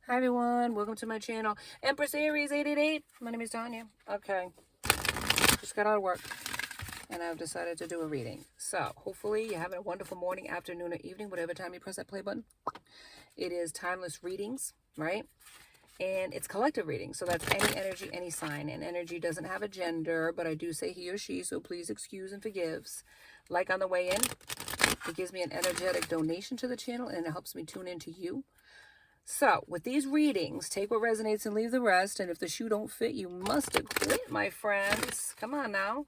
Hi everyone, welcome to my channel. Empress Aries 888. My name is Tanya. Okay, just got out of work and I've decided to do a reading. So hopefully you're having a wonderful morning, afternoon, or evening, whatever time you press that play button. It is timeless readings, right? And it's collective reading. So that's any energy, any sign. And energy doesn't have a gender, but I do say he or she, so please excuse and forgives. Like on the way in, it gives me an energetic donation to the channel and it helps me tune into you. So, with these readings, take what resonates and leave the rest. And if the shoe don't fit, you must have quit, my friends. Come on now.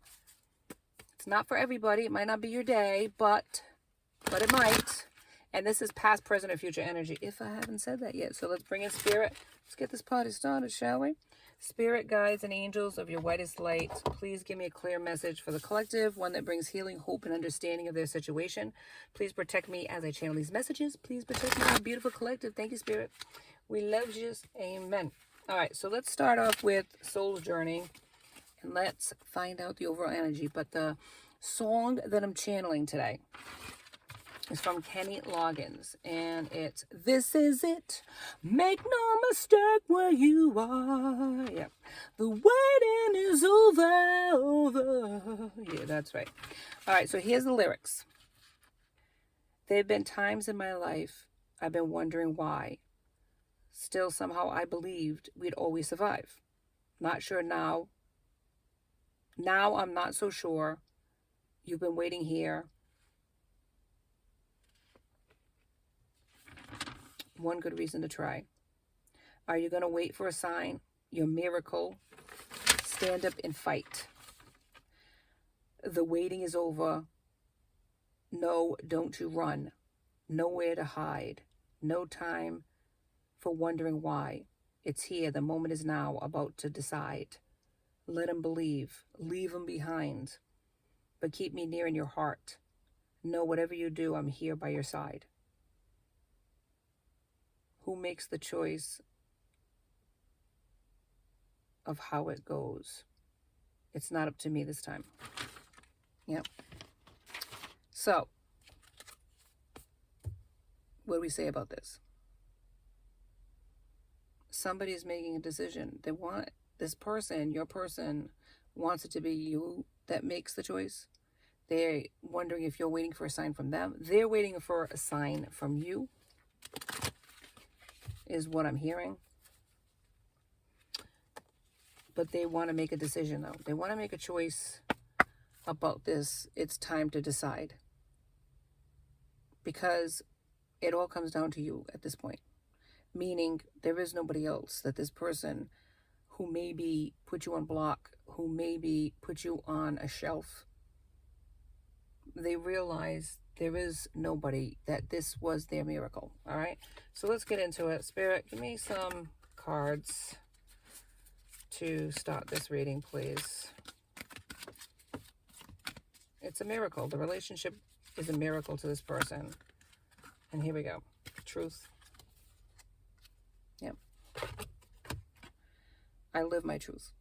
It's not for everybody. It might not be your day, but it might. And this is past, present, or future energy, if I haven't said that yet. So let's bring in spirit. Let's get this party started, shall we? Spirit, guides, and angels of your whitest light, please give me a clear message for the collective, one that brings healing, hope, and understanding of their situation. Please protect me as I channel these messages. Please protect my beautiful collective. Thank you, Spirit. We love you. Amen. All right, so let's start off with Soul's Journey, and let's find out the overall energy. But the song that I'm channeling today is from Kenny Loggins, and it's "This Is It, Make No Mistake Where You Are." Yeah, the waiting is over. Yeah, that's right. All right, so here's the lyrics. There have been times in my life I've been wondering why. Still, somehow I believed we'd always survive. Not sure now. Now I'm not so sure. You've been waiting here. One good reason to try. Are you going to wait for a sign? Your miracle? Stand up and fight. The waiting is over. No, don't you run. Nowhere to hide. No time for wondering why. It's here. The moment is now. About to decide. Let him believe. Leave him behind. But keep me near in your heart. Know whatever you do, I'm here by your side. Who makes the choice of how it goes? It's not up to me this time. Yep. So, what do we say about this? Somebody is making a decision. They want this person, your person, wants it to be you that makes the choice. They're wondering if you're waiting for a sign from them. They're waiting for a sign from you, is what I'm hearing. But they want to make a decision, though. They want to make a choice about this. It's time to decide. Because it all comes down to you at this point. Meaning there is nobody else that this person who maybe put you on block, who maybe put you on a shelf, they realize there is nobody, that this was their miracle. All right, so let's get into it. Spirit, give me some cards to start this reading, please. It's a miracle. The relationship is a miracle to this person. And here we go. Truth. Yep. I live my truth.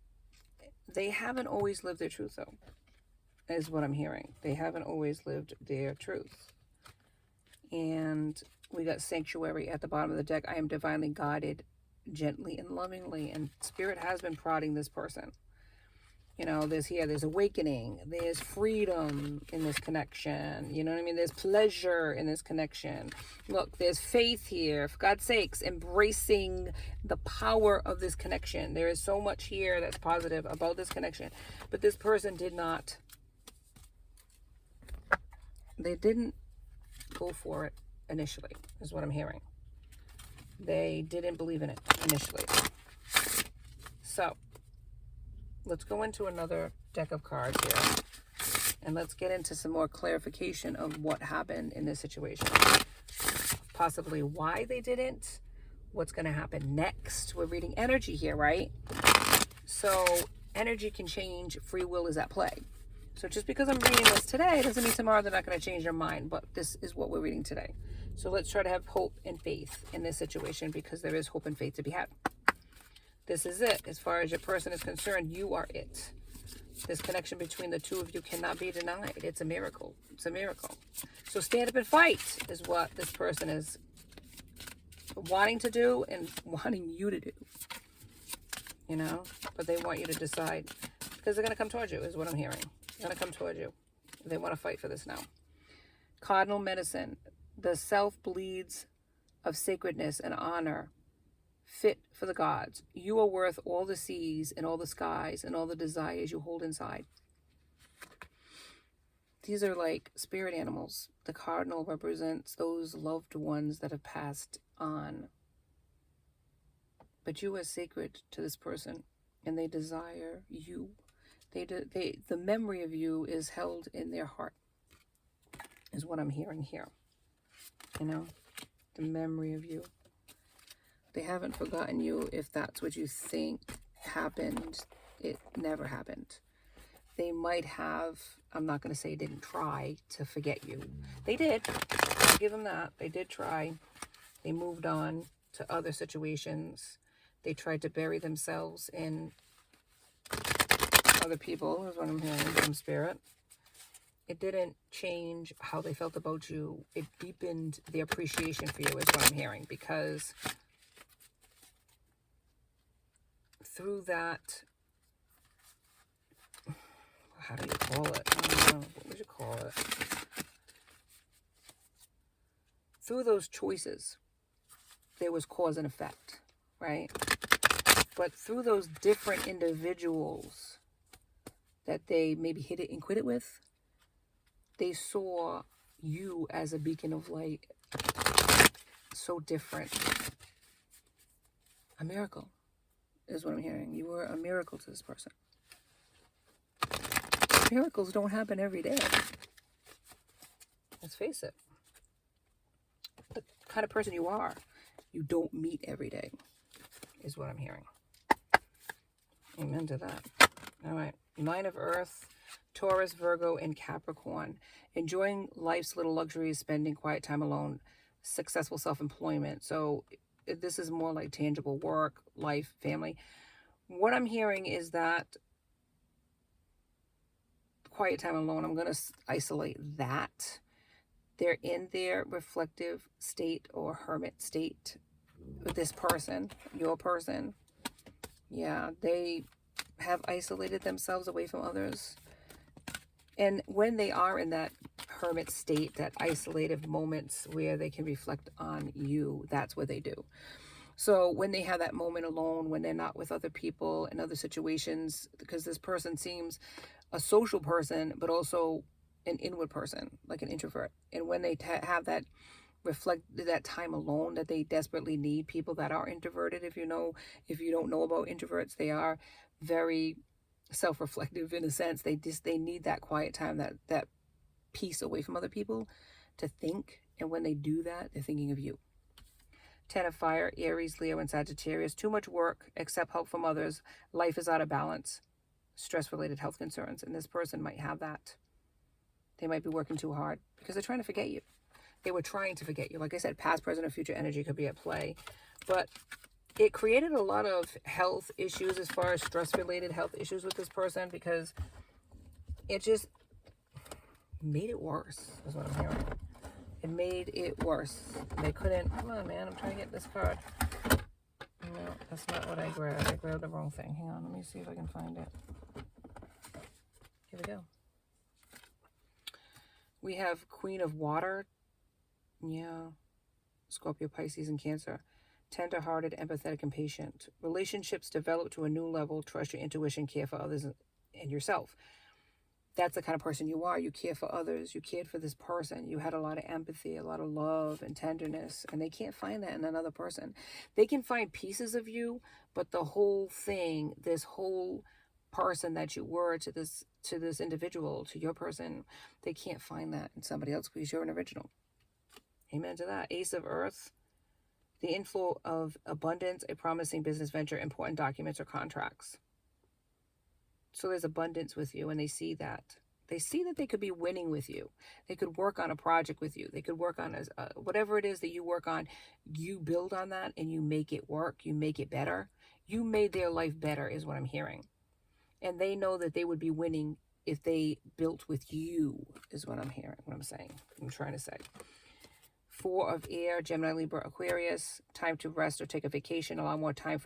They haven't always lived their truth, though, is what I'm hearing. They haven't always lived their truth. And we got sanctuary at the bottom of the deck. I am divinely guided, gently and lovingly. And Spirit has been prodding this person. You know, there's awakening, there's freedom in this connection. You know what I mean? There's pleasure in this connection. Look, there's faith here. For God's sakes, embracing the power of this connection. There is so much here that's positive about this connection. But this person they didn't go for it initially, is what I'm hearing. They didn't believe in it initially. So, let's go into another deck of cards here. And let's get into some more clarification of what happened in this situation. Possibly why they didn't. What's going to happen next. We're reading energy here, right? So energy can change. Free will is at play. So just because I'm reading this today doesn't mean tomorrow they're not going to change their mind. But this is what we're reading today. So let's try to have hope and faith in this situation, because there is hope and faith to be had. This is it. As far as your person is concerned, you are it. This connection between the two of you cannot be denied. It's a miracle. It's a miracle. So stand up and fight is what this person is wanting to do and wanting you to do, you know, but they want you to decide because they're going to come towards you is what I'm hearing. They're going to come towards you. They want to fight for this now. Cardinal medicine. The self bleeds of sacredness and honor fit for the gods. You are worth all the seas and all the skies and all the desires you hold inside. These are like spirit animals. The cardinal represents those loved ones that have passed on. But you are sacred to this person, and they desire you. The memory of you is held in their heart, is what I'm hearing here. You know, the memory of you. They haven't forgotten you. If that's what you think happened, it never happened. They might have, I'm not going to say didn't try to forget you. They did. I'll give them that. They did try. They moved on to other situations. They tried to bury themselves in other people, is what I'm hearing from spirit. It didn't change how they felt about you. It deepened the appreciation for you, is what I'm hearing, because through that, how do you call it? I don't know. What would you call it? Through those choices, there was cause and effect, right? But through those different individuals that they maybe hit it and quit it with, they saw you as a beacon of light. So different. A miracle is what I'm hearing. You were a miracle to this person. Miracles don't happen every day. Let's face it. The kind of person you are, you don't meet every day, is what I'm hearing. Amen to that. All right. 9 of Earth, Taurus, Virgo, and Capricorn. Enjoying life's little luxuries, spending quiet time alone, successful self-employment. So this is more like tangible work, life, family. What I'm hearing is that quiet time alone, I'm going to isolate that. They're in their reflective state or hermit state with this person, your person. Yeah, they have isolated themselves away from others. And when they are in that hermit state, that isolated moments where they can reflect on you, that's what they do. So when they have that moment alone, when they're not with other people in other situations, because this person seems a social person, but also an inward person, like an introvert. And when they have that reflect that time alone that they desperately need, people that are introverted, if you don't know about introverts, they are very self-reflective in a sense. They need that quiet time, that peace away from other people to think. And when they do that, they're thinking of you. 10 of Fire, Aries, Leo, and Sagittarius. Too much work, accept help from others. Life is out of balance. Stress-related health concerns. And this person might have that. They might be working too hard because they're trying to forget you. They were trying to forget you. Like I said, past, present, or future energy could be at play. But it created a lot of health issues as far as stress-related health issues with this person, because it just made it worse, is what I'm hearing. It made it worse. They couldn't, come on, man, I'm trying to get this card. No, that's not what I grabbed. I grabbed the wrong thing. Hang on, let me see if I can find it. Here we go. We have Queen of Water. Yeah. Scorpio, Pisces, and Cancer. Tender-hearted, empathetic, and patient. Relationships develop to a new level. Trust your intuition. Care for others and yourself. That's the kind of person you are. You care for others. You cared for this person. You had a lot of empathy, a lot of love and tenderness. And they can't find that in another person. They can find pieces of you, but the whole thing, this whole person that you were to this individual, to your person, they can't find that in somebody else because you're an original. Amen to that. Ace of Earth. The inflow of abundance, a promising business venture, important documents or contracts. So there's abundance with you, and they see that. They see that they could be winning with you. They could work on a project with you. They could work on whatever it is that you work on. You build on that and you make it work. You make it better. You made their life better is what I'm hearing. And they know that they would be winning if they built with you is what I'm hearing, what I'm saying, what I'm trying to say. Four of Air, Gemini, Libra, Aquarius. Time to rest or take a vacation. Allow more time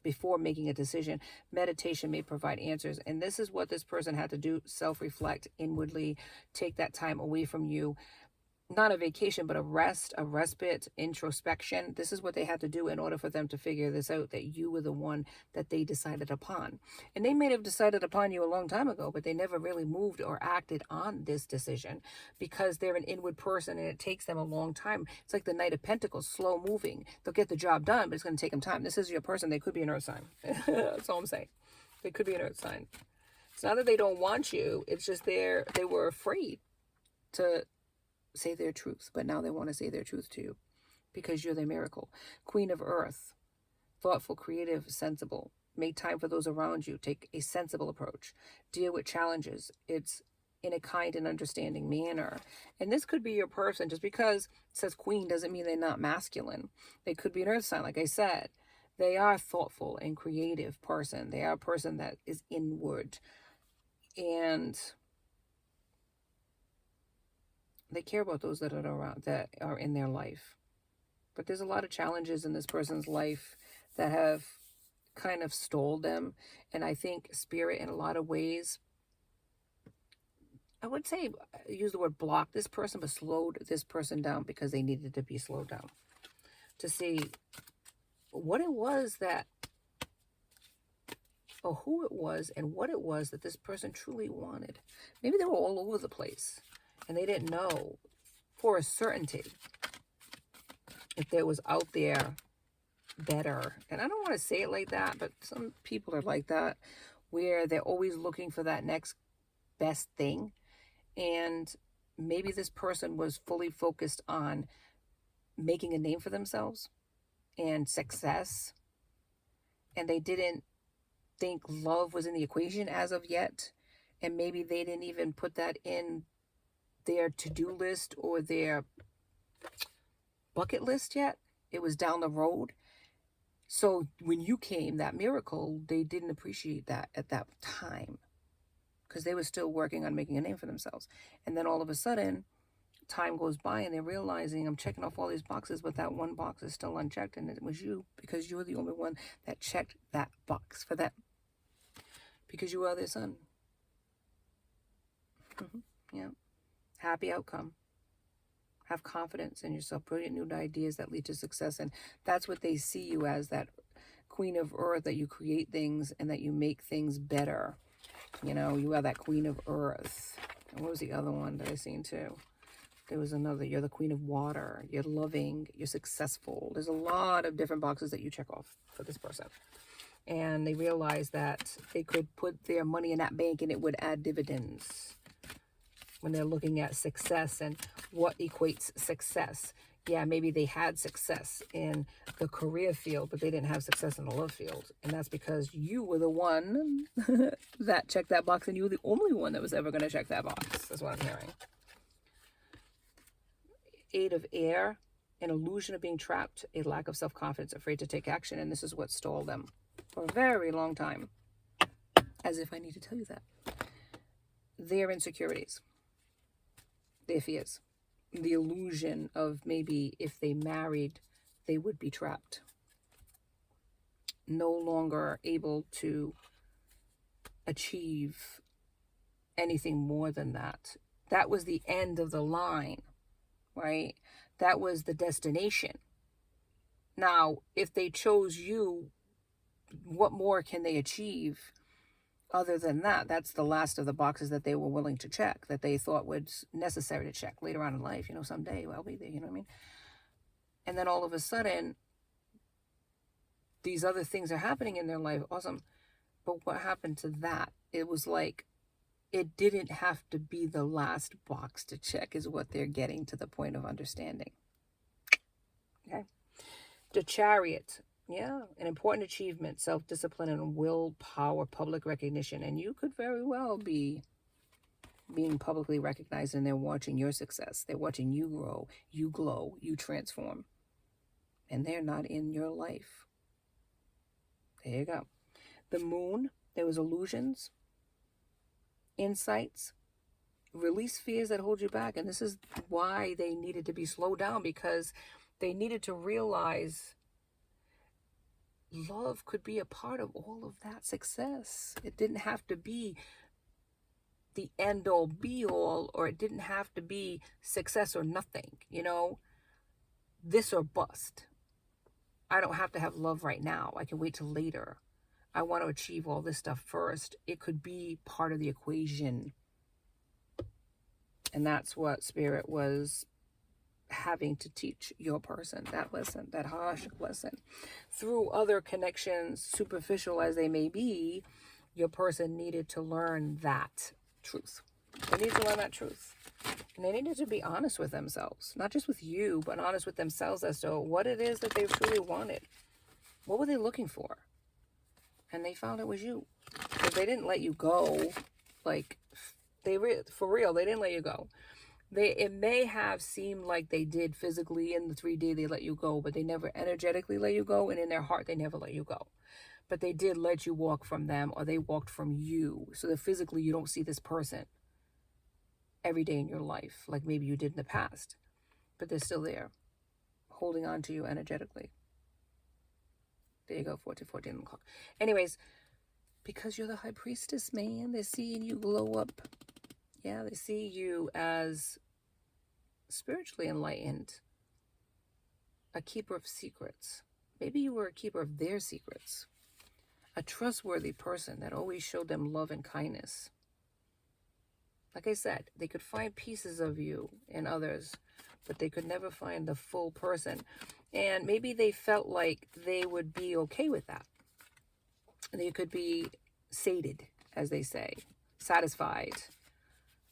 before making a decision. Meditation may provide answers. And this is what this person had to do. Self-reflect inwardly. Take that time away from you. Not a vacation, but a rest, a respite, introspection. This is what they had to do in order for them to figure this out, that you were the one that they decided upon. And they may have decided upon you a long time ago, but they never really moved or acted on this decision because they're an inward person and it takes them a long time. It's like the Knight of Pentacles, slow moving. They'll get the job done, but it's going to take them time. This is your person. They could be an earth sign. That's all I'm saying. They could be an earth sign. It's not that they don't want you. It's just they were afraid to say their truth, but now they want to say their truth to you because you're their miracle. Queen of Earth, thoughtful, creative, sensible. Make time for those around you. Take a sensible approach. Deal with challenges. It's in a kind and understanding manner. And this could be your person. Just because it says queen doesn't mean they're not masculine. They could be an earth sign, like I said. They are a thoughtful and creative person. They are a person that is inward. And they care about those that are around, that are in their life. But there's a lot of challenges in this person's life that have kind of stalled them. And I think Spirit, in a lot of ways, I would say, use the word block this person, but slowed this person down because they needed to be slowed down to see what it was that, or who it was and what it was that this person truly wanted. Maybe they were all over the place and they didn't know for a certainty if there was out there better. And I don't want to say it like that, but some people are like that, where they're always looking for that next best thing. And maybe this person was fully focused on making a name for themselves and success, and they didn't think love was in the equation as of yet. And maybe they didn't even put that in their to-do list or their bucket list yet. It was down the road. So when you came, that miracle, they didn't appreciate that at that time because they were still working on making a name for themselves. And then all of a sudden, time goes by and they're realizing, I'm checking off all these boxes, but that one box is still unchecked. And it was you, because you were the only one that checked that box for them, because you are their son. Yeah. Happy outcome. Have confidence in yourself. Brilliant new ideas that lead to success. And that's what they see you as, that queen of earth, that you create things and that you make things better. You know, you are that queen of earth. And what was the other one that I seen too? There was another. You're the queen of water. You're loving. You're successful. There's a lot of different boxes that you check off for this person. And they realize that they could put their money in that bank and it would add dividends when they're looking at success and what equates success. Yeah, maybe they had success in the career field, but they didn't have success in the love field. And that's because you were the one that checked that box, and you were the only one that was ever going to check that box. That's what I'm hearing. Eight of Air, an illusion of being trapped, a lack of self-confidence, afraid to take action. And this is what stalled them for a very long time. As if I need to tell you that. Their insecurities. Their fears, the illusion of maybe if they married, they would be trapped. No longer able to achieve anything more than that. That was the end of the line, right? That was the destination. Now, if they chose you, what more can they achieve? Other than that, that's the last of the boxes that they were willing to check, that they thought was necessary to check later on in life. You know, someday I'll be there, you know what I mean? And then all of a sudden, these other things are happening in their life. Awesome. But what happened to that? It was like, it didn't have to be the last box to check, is what they're getting to the point of understanding. Okay. The Chariot. Yeah, an important achievement, self-discipline and willpower, public recognition. And you could very well be being publicly recognized, and they're watching your success. They're watching you grow, you glow, you transform. And they're not in your life. There you go. The Moon, there was illusions, insights, release fears that hold you back. And this is why they needed to be slowed down, because they needed to realize love could be a part of all of that success. It didn't have to be the end all be all, or it didn't have to be success or nothing, you know, this or bust. I don't have to have love right now. I can wait till later. I want to achieve all this stuff first. It could be part of the equation. And that's what Spirit was having to teach your person, that lesson, that harsh lesson. Through other connections, superficial as they may be, your person needed to learn that truth. They needed to learn that truth. And they needed to be honest with themselves, not just with you, but honest with themselves as to what it is that they truly wanted. What were they looking for? And they found it was you. Because they didn't let you go. Like, for real, they didn't let you go. It may have seemed like they did physically in the 3D, they let you go, but they never energetically let you go, and in their heart, they never let you go. But they did let you walk from them, or they walked from you, so that physically you don't see this person every day in your life, like maybe you did in the past. But they're still there, holding on to you energetically. There you go, 14 o'clock. Anyways, because you're the high priestess, man, they're seeing you glow up. Yeah, they see you as spiritually enlightened, a keeper of secrets. Maybe you were a keeper of their secrets, a trustworthy person that always showed them love and kindness. Like I said, they could find pieces of you in others, but they could never find the full person. And maybe they felt like they would be okay with that. They could be sated, as they say, satisfied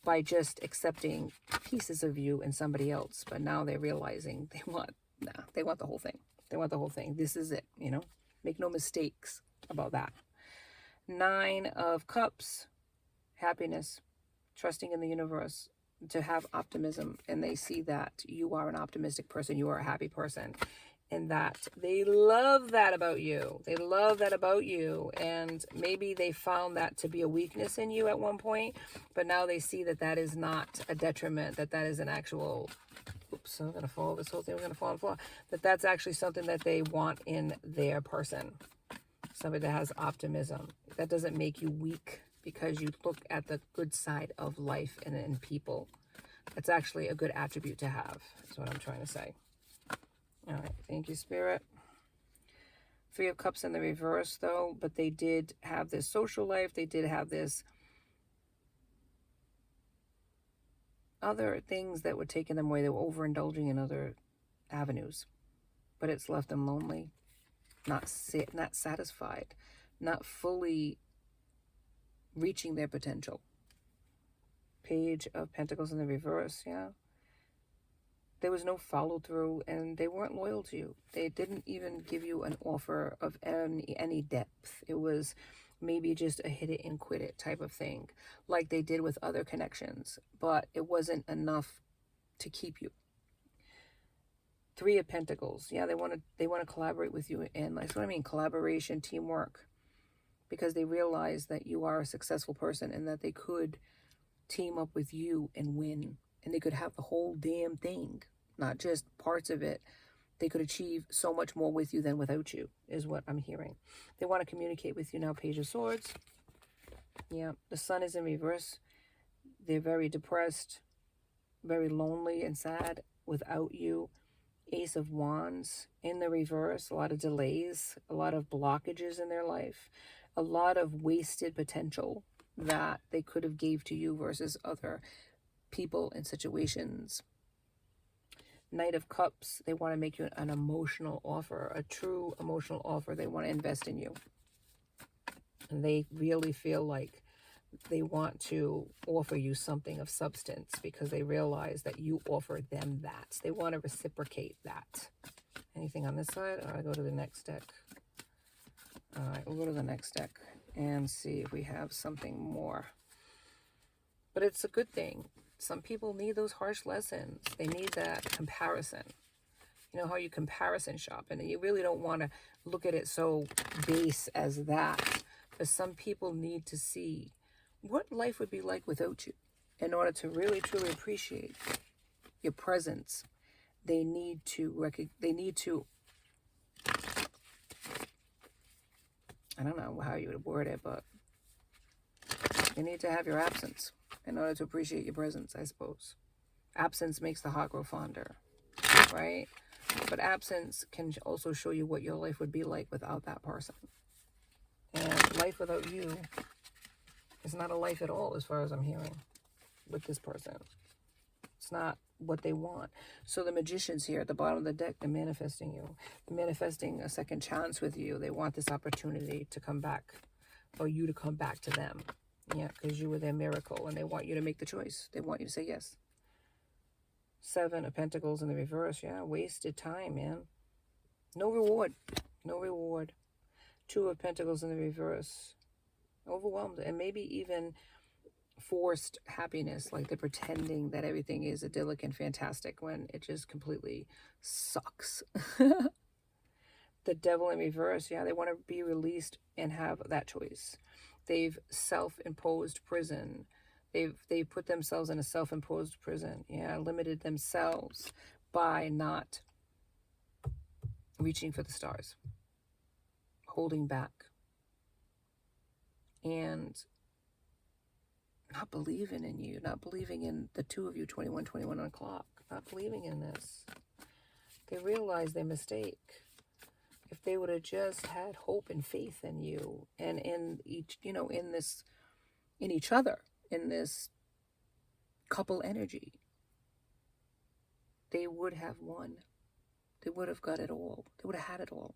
by just accepting pieces of you in somebody else. But now they're realizing they want the whole thing. They want the whole thing. This is it, you know? Make no mistakes about that. 9 of Cups, happiness, trusting in the universe, to have optimism. And they see that you are an optimistic person. You are a happy person. And that they love that about you. They love that about you. And maybe they found that to be a weakness in you at one point, but now they see that that is not a detriment, that is an actual, oops, I'm going to fall, this whole thing, we're going to fall on the floor, that's actually something that they want in their person. Somebody that has optimism. That doesn't make you weak because you look at the good side of life and in people. That's actually a good attribute to have, is what I'm trying to say. All right, thank you, Spirit. 3 of Cups in the reverse, though, but they did have this social life. They did have this other things that were taking them away. They were overindulging in other avenues, but it's left them lonely, not satisfied, not fully reaching their potential. Page of Pentacles in the reverse, yeah. There was no follow through, and they weren't loyal to you. They didn't even give you an offer of any depth. It was maybe just a hit it and quit it type of thing, like they did with other connections, but it wasn't enough to keep you. 3 of Pentacles, yeah, they want to collaborate with you, and that's what I mean, collaboration, teamwork, because they realize that you are a successful person and that they could team up with you and win, and they could have the whole damn thing, not just parts of it. They could achieve so much more with you than without you, is what I'm hearing. They want to communicate with you now. Page of Swords. Yeah, the Sun is in reverse. They're very depressed, very lonely and sad without you. Ace of Wands in the reverse. A lot of delays, a lot of blockages in their life, a lot of wasted potential that they could have gave to you versus other people and situations. Knight of Cups, they want to make you an emotional offer, a true emotional offer. They want to invest in you. And they really feel like they want to offer you something of substance because they realize that you offer them that. They want to reciprocate that. Anything on this side? Or I go to the next deck. All right, we'll go to the next deck and see if we have something more. But it's a good thing. Some people need those harsh lessons. They need that comparison. You know how you comparison shop, and you really don't want to look at it so base as that. But some people need to see what life would be like without you. in order to really truly appreciate your presence, they need to I don't know how you would word it, but they need to have your absence in order to appreciate your presence, I suppose. Absence makes the heart grow fonder, right? But absence can also show you what your life would be like without that person. And life without you is not a life at all, as far as I'm hearing with this person. It's not what they want. So the magicians here at the bottom of the deck, they're manifesting you. They're manifesting a second chance with you. They want this opportunity to come back, or you to come back to them. Yeah, because you were their miracle, and they want you to make the choice. They want you to say yes. 7 of Pentacles in the reverse. Yeah, wasted time, man. No reward. No reward. 2 of Pentacles in the reverse. Overwhelmed, and maybe even forced happiness, like they're pretending that everything is idyllic and fantastic when it just completely sucks. The Devil in reverse. Yeah, they want to be released and have that choice. They've self-imposed prison. They've put themselves in a self-imposed prison. Yeah, limited themselves by not reaching for the stars, holding back, and not believing in you, not believing in the two of you, 21 o'clock, not believing in this. They realize their mistake. If they would have just had hope and faith in you and in each, in each other, in this couple energy, they would have won. They would have got it all. They would have had it all.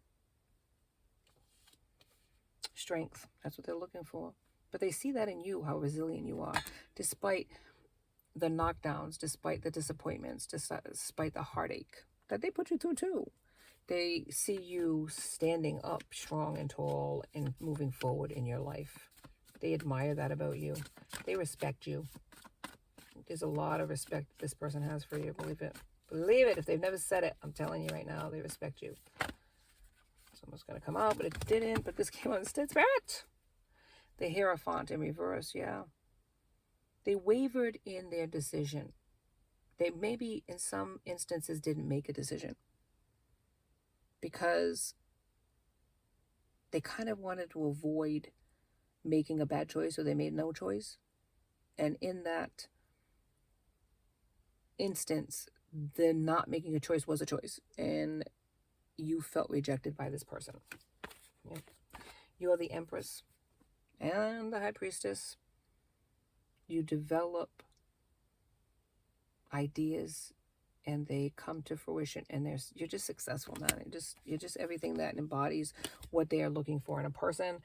Strength, that's what they're looking for. But they see that in you, how resilient you are, despite the knockdowns, despite the disappointments, despite the heartache that they put you through too. They see you standing up strong and tall and moving forward in your life. They admire that about you. They respect you. There's a lot of respect this person has for you. Believe it. Believe it. If they've never said it, I'm telling you right now, they respect you. Someone's going to come out, but it didn't. But this came out instead. Spirit. The Hierophant in reverse, yeah. They wavered in their decision. They maybe in some instances didn't make a decision because they kind of wanted to avoid making a bad choice, so they made no choice. And in that instance, the not making a choice was a choice, and you felt rejected by this person. Yeah. You are the Empress and the High Priestess. You develop ideas and they come to fruition, and you're just successful now. You're just everything that embodies what they are looking for in a person.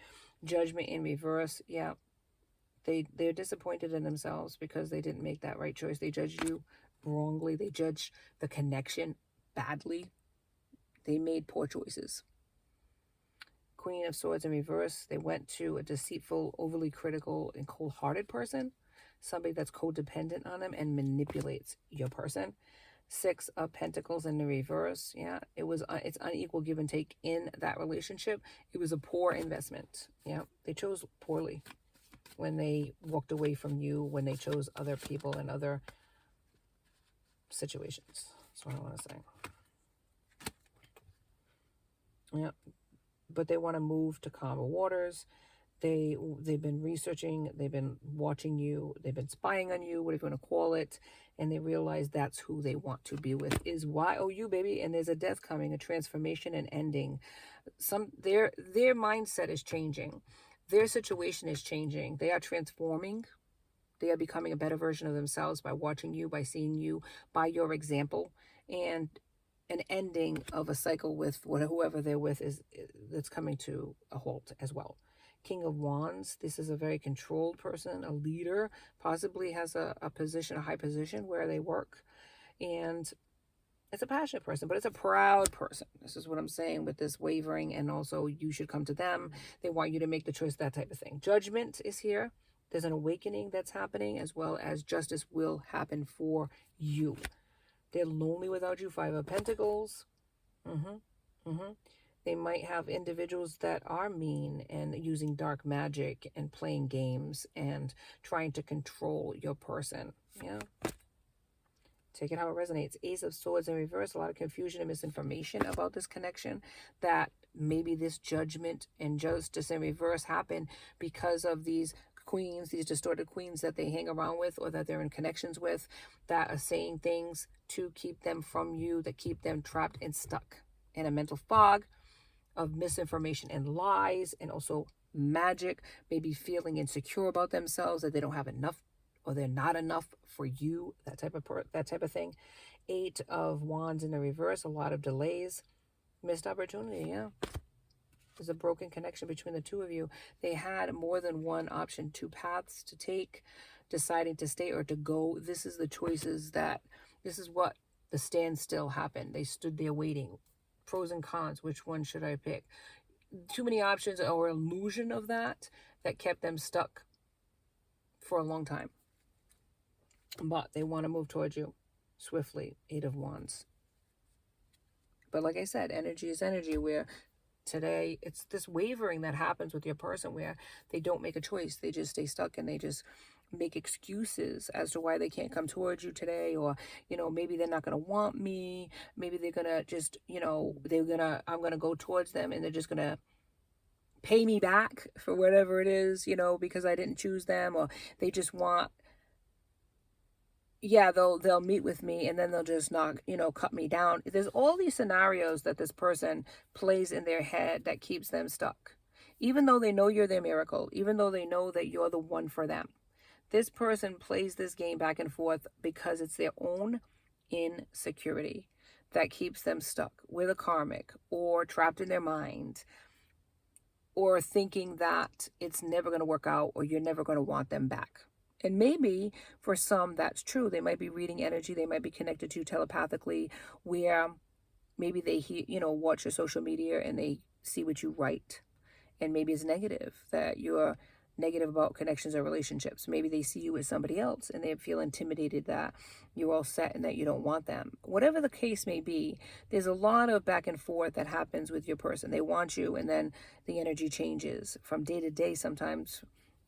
Judgment in reverse. Yeah. They're disappointed in themselves because they didn't make that right choice. They judged you wrongly. They judged the connection badly. They made poor choices. Queen of Swords in reverse. They went to a deceitful, overly critical, and cold-hearted person. Somebody that's codependent on them and manipulates your person. 6 of Pentacles in the reverse. Yeah, it's unequal give and take in that relationship. It was a poor investment. Yeah, they chose poorly when they walked away from you, when they chose other people and other situations. That's what I want to say. Yeah, but they want to move to calmer waters. They've been researching, they've been watching you, they've been spying on you, whatever you want to call it, and they realize that's who they want to be with, is YOU, baby. And there's a death coming, a transformation and ending. Their mindset is changing. Their situation is changing. They are transforming. They are becoming a better version of themselves by watching you, by seeing you, by your example, and an ending of a cycle with whoever they're with that's coming to a halt as well. King of Wands, this is a very controlled person, a leader, possibly has a position, a high position where they work. And it's a passionate person, but it's a proud person. This is what I'm saying with this wavering, and also you should come to them. They want you to make the choice, that type of thing. Judgment is here. There's an awakening that's happening, as well as justice will happen for you. They're lonely without you. 5 of Pentacles. They might have individuals that are mean and using dark magic and playing games and trying to control your person. Yeah. Take it how it resonates. Ace of Swords in reverse. A lot of confusion and misinformation about this connection. That maybe this judgment and justice in reverse happened because of these queens, these distorted queens that they hang around with or that they're in connections with, that are saying things to keep them from you, that keep them trapped and stuck in a mental fog of misinformation and lies, and also magic, maybe feeling insecure about themselves, that they don't have enough or they're not enough for you, that type of thing. Eight of Wands in the reverse, a lot of delays, missed opportunity. Yeah, there's a broken connection between the two of you. They had more than one option, two paths to take, deciding to stay or to go. This is what the standstill happened. They stood there waiting. Pros and cons, which one should I pick? Too many options or illusion of that kept them stuck for a long time. But they want to move towards you swiftly. Eight of Wands. But like I said, energy is energy, where today it's this wavering that happens with your person where they don't make a choice. They just stay stuck and they just make excuses as to why they can't come towards you today. Or, maybe they're not going to want me. Maybe they're going to just, I'm going to go towards them and they're just going to pay me back for whatever it is, because I didn't choose them. Or they just want, they'll meet with me and then they'll just not, cut me down. There's all these scenarios that this person plays in their head that keeps them stuck. Even though they know you're their miracle, even though they know that you're the one for them, this person plays this game back and forth because it's their own insecurity that keeps them stuck with a karmic or trapped in their mind, or thinking that it's never going to work out or you're never going to want them back. And maybe for some that's true. They might be reading energy. They might be connected to you telepathically, where maybe they watch your social media and they see what you write. And maybe it's negative, that you're negative about connections or relationships. Maybe they see you with somebody else and they feel intimidated that you're all set and that you don't want them. Whatever the case may be, there's a lot of back and forth that happens with your person. They want you and then the energy changes from day to day. Sometimes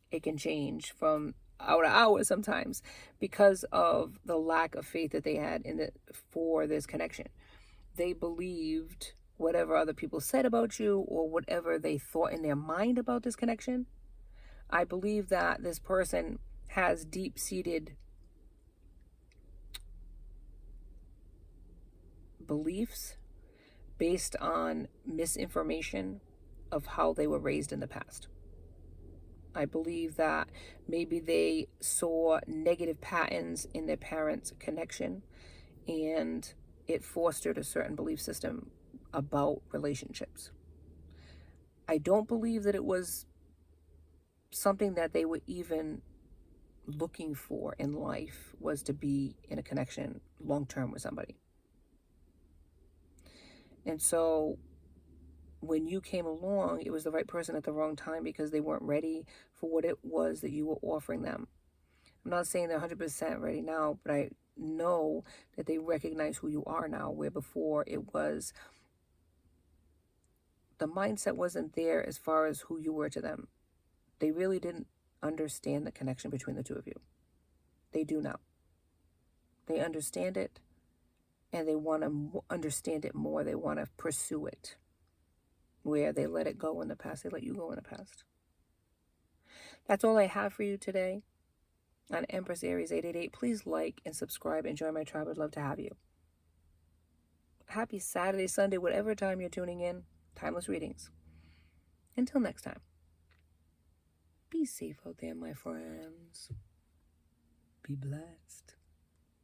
it can change from hour to hour sometimes, because of the lack of faith that they had for this connection. They believed whatever other people said about you or whatever they thought in their mind about this connection. I believe that this person has deep-seated beliefs based on misinformation of how they were raised in the past. I believe that maybe they saw negative patterns in their parents' connection and it fostered a certain belief system about relationships. I don't believe that it was something that they were even looking for in life, was to be in a connection long-term with somebody. And so when you came along, it was the right person at the wrong time because they weren't ready for what it was that you were offering them. I'm not saying they're 100% ready now, but I know that they recognize who you are now, where before it was, the mindset wasn't there as far as who you were to them. They really didn't understand the connection between the two of you. They do now. They understand it and they want to understand it more. They want to pursue it. Where they let it go in the past, they let you go in the past. That's all I have for you today on Empress Aries 888. Please like and subscribe and join my tribe. I'd love to have you. Happy Saturday, Sunday, whatever time you're tuning in. Timeless readings. Until next time. Be safe out there, my friends. Be blessed.